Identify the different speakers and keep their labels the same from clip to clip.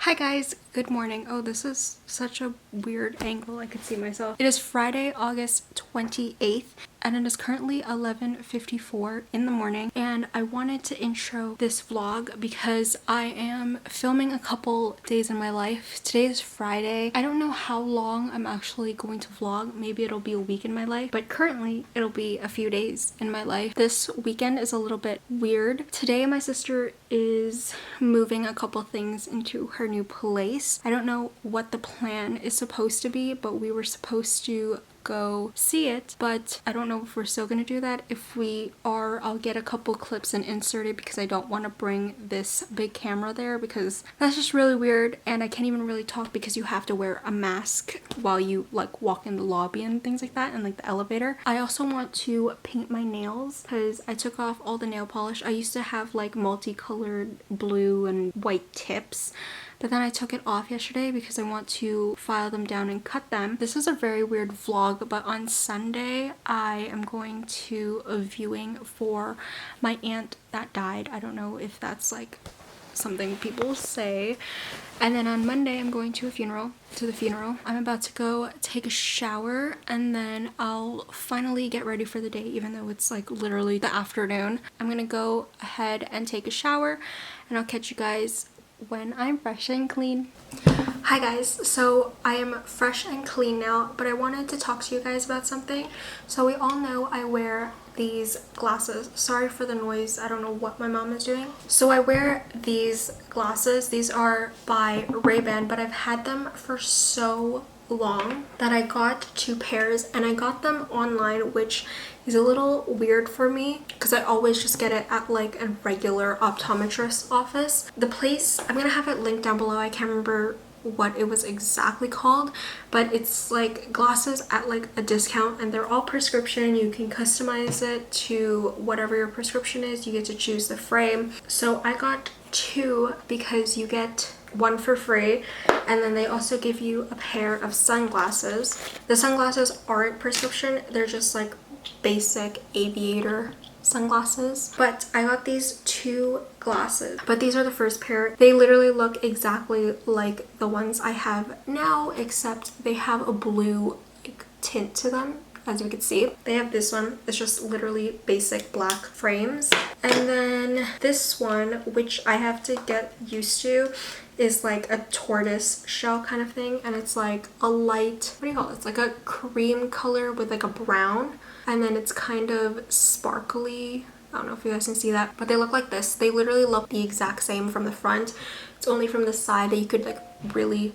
Speaker 1: Hi guys, good morning. Oh, this is such a weird angle. I could see myself. It is Friday, August 28th, and it is currently 11:54 in the morning, and I wanted to intro this vlog because I am filming a couple days in my life. Today is Friday. I don't know how long I'm actually going to vlog. Maybe it'll be a week in my life, but currently it'll be a few days in my life. This weekend is a little bit weird. Today my sister is moving a couple things into her new place. I don't know what the plan is supposed to be, but we were supposed to go see it, but I don't know if we're still gonna do that. If we are, I'll get a couple clips and insert it because I don't want to bring this big camera there because that's just really weird, and I can't even really talk because you have to wear a mask while you like walk in the lobby and things like that, and like the elevator. I also want to paint my nails because I took off all the nail polish. I used to have like multicolored blue and white tips, but then I took it off yesterday because I want to file them down and cut them. This is a very weird vlog, but on Sunday I am going to a viewing for my aunt that died. I don't know if that's like something people say. And then on Monday I'm going to the funeral. I'm about to go take a shower, and then I'll finally get ready for the day, even though it's like literally the afternoon. I'm gonna go ahead and take a shower, and I'll catch you guys when I'm fresh and clean. Hi guys, so I am fresh and clean now, but I wanted to talk to you guys about something. So we all know I wear these glasses. Sorry for the noise, I don't know what my mom is doing. So I wear these glasses. These are by Ray-Ban, but I've had them for so long that I got two pairs, and I got them online, which is a little weird for me because I always just get it at like a regular optometrist office. The place, I'm gonna have it linked down below. I can't remember what it was exactly called, but it's like glasses at like a discount, and they're all prescription. You can customize it to whatever your prescription is. You get to choose the frame. So I got two because you get one for free, and then they also give you a pair of sunglasses. The sunglasses aren't prescription, they're just like basic aviator sunglasses. But I got these two glasses, but these are the first pair. They literally look exactly like the ones I have now, except they have a blue like tint to them. As you can see, they have this one. It's just literally basic black frames, and then this one, which I have to get used to, is like a tortoise shell kind of thing, and it's like a light, what do you call it? It's like a cream color with like a brown, and then it's kind of sparkly. I don't know if you guys can see that, but they look like this. They literally look the exact same from the front. It's only from the side that you could like really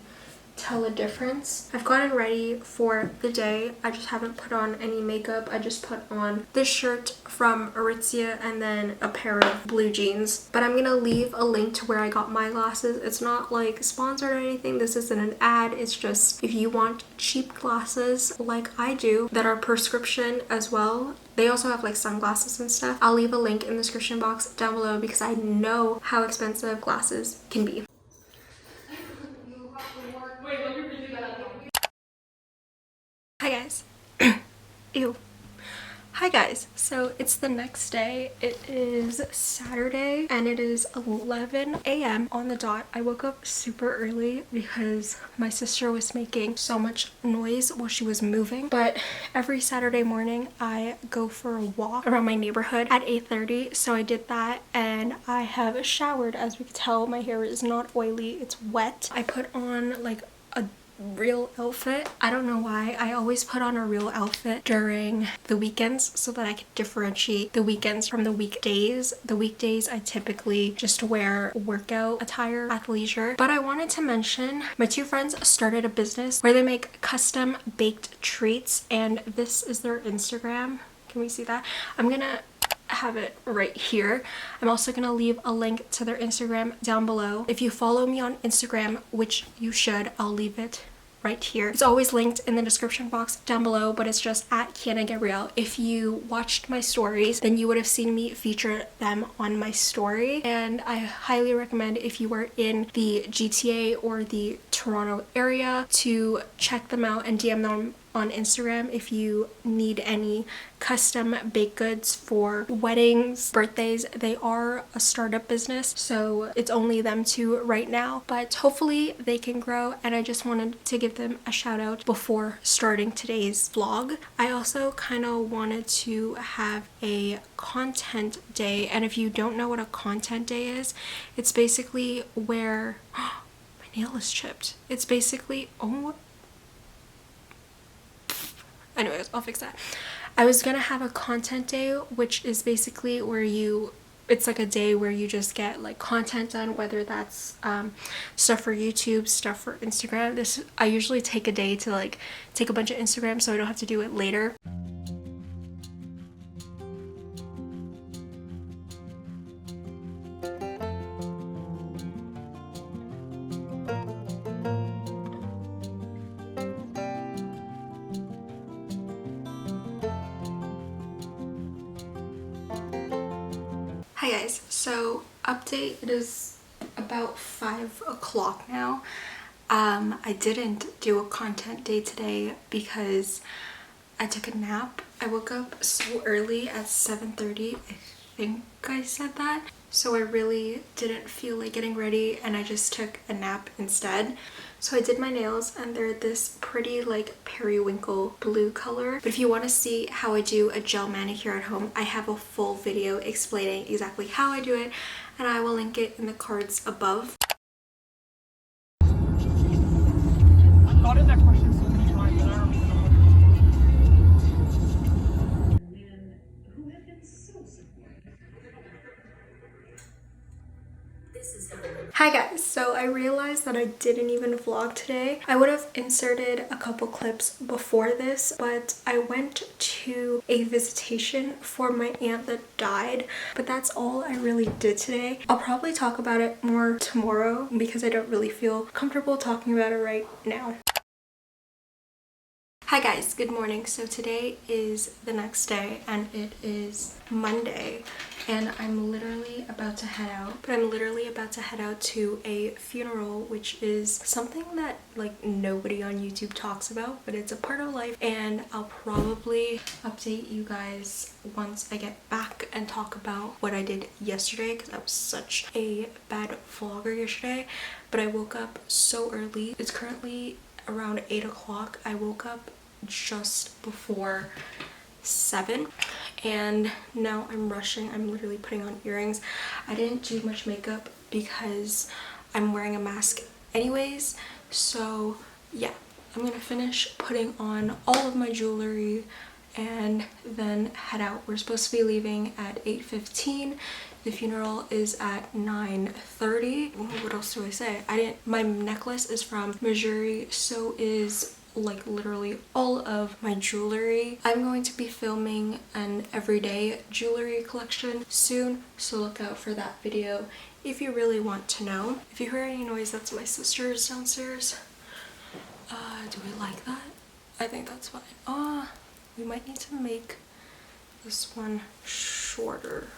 Speaker 1: tell a difference. I've gotten ready for the day. I just haven't put on any makeup. I just put on this shirt from Aritzia and then a pair of blue jeans. But I'm gonna leave a link to where I got my glasses. It's not like sponsored or anything. This isn't an ad. It's just if you want cheap glasses like I do that are prescription as well. They also have like sunglasses and stuff. I'll leave a link in the description box down below because I know how expensive glasses can be. Hi guys. Ew. Hi guys. So it's the next day. It is Saturday and it is 11 a.m. on the dot. I woke up super early because my sister was making so much noise while she was moving. But every Saturday morning I go for a walk around my neighborhood at 8:30. So I did that, and I have showered. As we can tell, my hair is not oily, it's wet. I put on like a real outfit. I don't know why. I always put on a real outfit during the weekends so that I can differentiate the weekends from the weekdays. The weekdays I typically just wear workout attire, athleisure. But I wanted to mention my two friends started a business where they make custom baked treats, and this is their Instagram. Can we see that? I'm gonna have it right here. I'm also gonna leave a link to their Instagram down below. If you follow me on Instagram, which you should, I'll leave it right here. It's always linked in the description box down below, but it's just at Kiana Gabrielle. If you watched my stories, then you would have seen me feature them on my story, and I highly recommend, if you are in the GTA or the Toronto area, to check them out and DM them on Instagram if you need any custom baked goods for weddings, birthdays. They are a startup business, so it's only them two right now, but hopefully they can grow, and I just wanted to give them a shout out before starting today's vlog. I also kind of wanted to have a content day, and if you don't know what a content day is, it's basically where my nail is chipped. It's basically, oh, anyways, I'll fix that. I was gonna have a content day, which is basically where it's like a day where you just get like content done, whether that's stuff for YouTube, stuff for Instagram. I usually take a day to like take a bunch of Instagram so I don't have to do it later. Hi guys, so update, it is about 5 o'clock now. I didn't do a content day today because I took a nap. I woke up so early at 7:30, I think I said that. So I really didn't feel like getting ready and I just took a nap instead. So I did my nails and they're this pretty like periwinkle blue color. But if you want to see how I do a gel manicure at home, I have a full video explaining exactly how I do it, and I will link it in the cards above.
Speaker 2: I thought of that question so many times and I don't even know what
Speaker 1: Hi guys, so I realized that I didn't even vlog today. I would have inserted a couple clips before this, but I went to a visitation for my aunt that died, but that's all I really did today. I'll probably talk about it more tomorrow because I don't really feel comfortable talking about it right now. Hi guys, good morning. So today is the next day and it is Monday and I'm literally about to head out. But I'm literally about to head out to a funeral, which is something that like nobody on YouTube talks about, but it's a part of life, and I'll probably update you guys once I get back and talk about what I did yesterday because I was such a bad vlogger yesterday. But I woke up so early. It's currently around 8 o'clock. I woke up just before 7 and now I'm rushing. I'm literally putting on earrings. I didn't do much makeup because I'm wearing a mask anyways, so yeah, I'm gonna finish putting on all of my jewelry and then head out. We're supposed to be leaving at 8:15. The funeral is at 9:30. What else do I say? My necklace is from Missouri, so is like literally all of my jewelry. I'm going to be filming an everyday jewelry collection soon, so look out for that video if you really want to know. If you hear any noise, that's my sister's downstairs. Do we like that? I think that's fine. We might need to make this one shorter.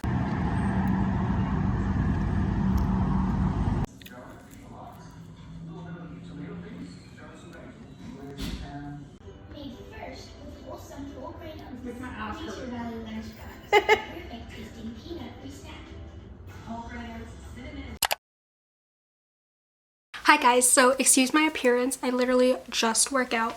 Speaker 1: Hi guys, so excuse my appearance. I literally just worked out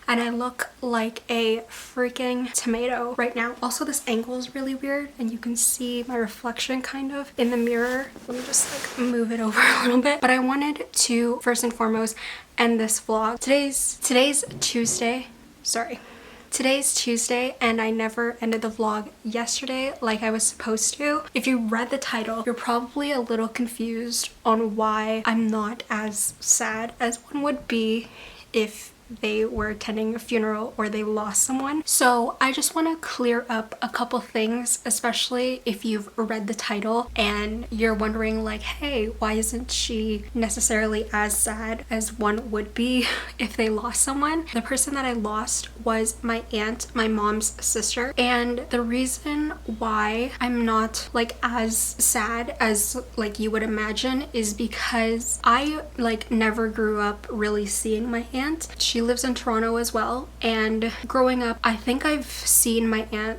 Speaker 1: and I look like a freaking tomato right now. Also, this angle is really weird and you can see my reflection kind of in the mirror. Let me just like move it over a little bit. But I wanted to first and foremost end this vlog. Today's Tuesday. Sorry. Today's Tuesday and I never ended the vlog yesterday like I was supposed to. If you read the title, you're probably a little confused on why I'm not as sad as one would be if they were attending a funeral or they lost someone. So I just want to clear up a couple things, especially if you've read the title and you're wondering like, hey, why isn't she necessarily as sad as one would be if they lost someone? The person that I lost was my aunt, my mom's sister, and the reason why I'm not like as sad as like you would imagine is because I like never grew up really seeing my aunt. She lives in Toronto as well, and growing up, I think I've seen my aunt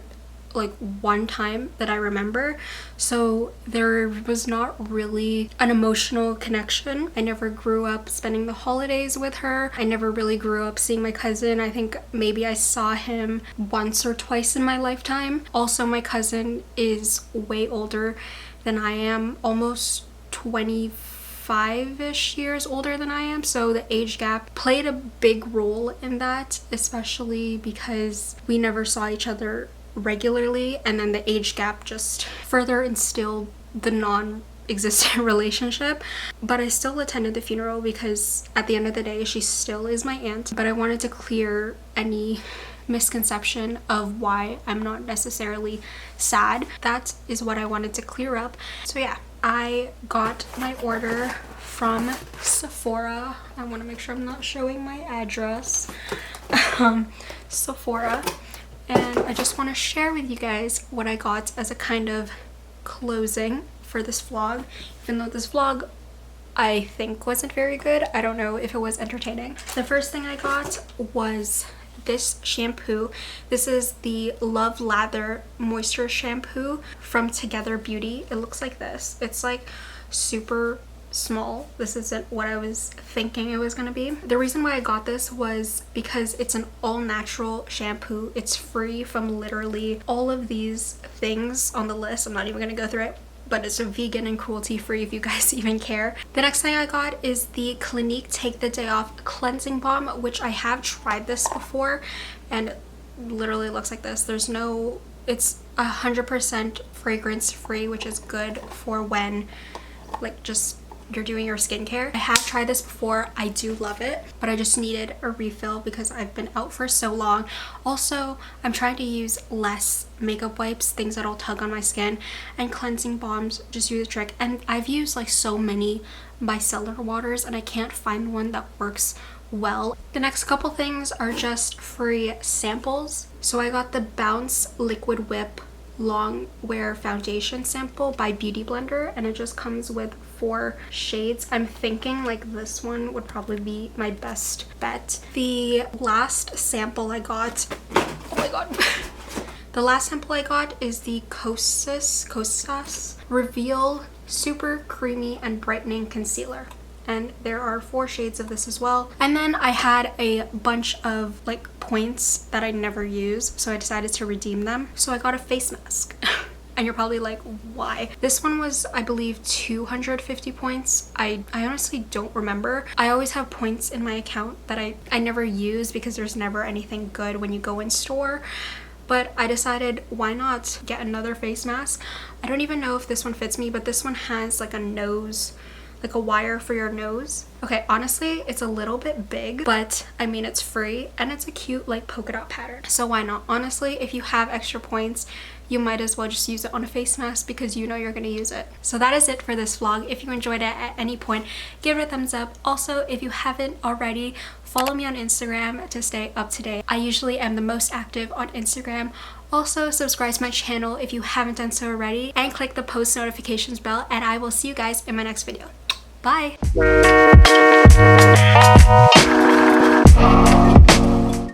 Speaker 1: like one time that I remember, so there was not really an emotional connection. I never grew up spending the holidays with her. I never really grew up seeing my cousin. I think maybe I saw him once or twice in my lifetime. Also, my cousin is way older than I am, almost 25-ish years older than I am, so the age gap played a big role in that, especially because we never saw each other regularly, and then the age gap just further instilled the non-existent relationship. But I still attended the funeral because at the end of the day she still is my aunt. But I wanted to clear any misconception of why I'm not necessarily sad. That is what I wanted to clear up. So yeah, I got my order from Sephora. I want to make sure I'm not showing my address. Sephora. And I just want to share with you guys what I got as a kind of closing for this vlog. Even though this vlog I think wasn't very good, I don't know if it was entertaining. The first thing I got was this shampoo. This is the Love Lather Moisture Shampoo from Together Beauty. It looks like this. It's like super small. This isn't what I was thinking it was gonna be. The reason why I got this was because it's an all-natural shampoo. It's free from literally all of these things on the list. I'm not even gonna go through it, but it's a vegan and cruelty free if you guys even care. The next thing I got is the Clinique Take the Day Off Cleansing Balm, which I have tried this before, and it literally looks like this. There's no, it's 100% fragrance free, which is good for when like just you're doing your skincare. I have tried this before. I do love it, but I just needed a refill because I've been out for so long. Also, I'm trying to use less makeup wipes, things that'll tug on my skin, and cleansing balms just do the trick. And I've used like so many micellar waters and I can't find one that works well. The next couple things are just free samples. So I got the Bounce Liquid Whip Long Wear Foundation sample by Beauty Blender, and it just comes with 4 shades. I'm thinking like this one would probably be my best bet. The last sample I got, oh my god, the last sample I got is the Kosas Reveal Super Creamy and Brightening Concealer. And there are 4 shades of this as well. And then I had a bunch of like points that I never use, so I decided to redeem them. So I got a face mask. And you're probably like, why? This one was, I believe, 250 points. I honestly don't remember. I always have points in my account that I never use because there's never anything good when you go in store. But I decided, why not get another face mask? I don't even know if this one fits me, but this one has like a nose, like a wire for your nose. Okay, honestly, it's a little bit big, but I mean, it's free and it's a cute like polka dot pattern. So why not? Honestly, if you have extra points, you might as well just use it on a face mask because you know you're gonna use it. So that is it for this vlog. If you enjoyed it at any point, give it a thumbs up. Also, if you haven't already, follow me on Instagram to stay up to date. I usually am the most active on Instagram. Also, subscribe to my channel if you haven't done so already, and click the post notifications bell, and I will see you guys in my next video. Bye!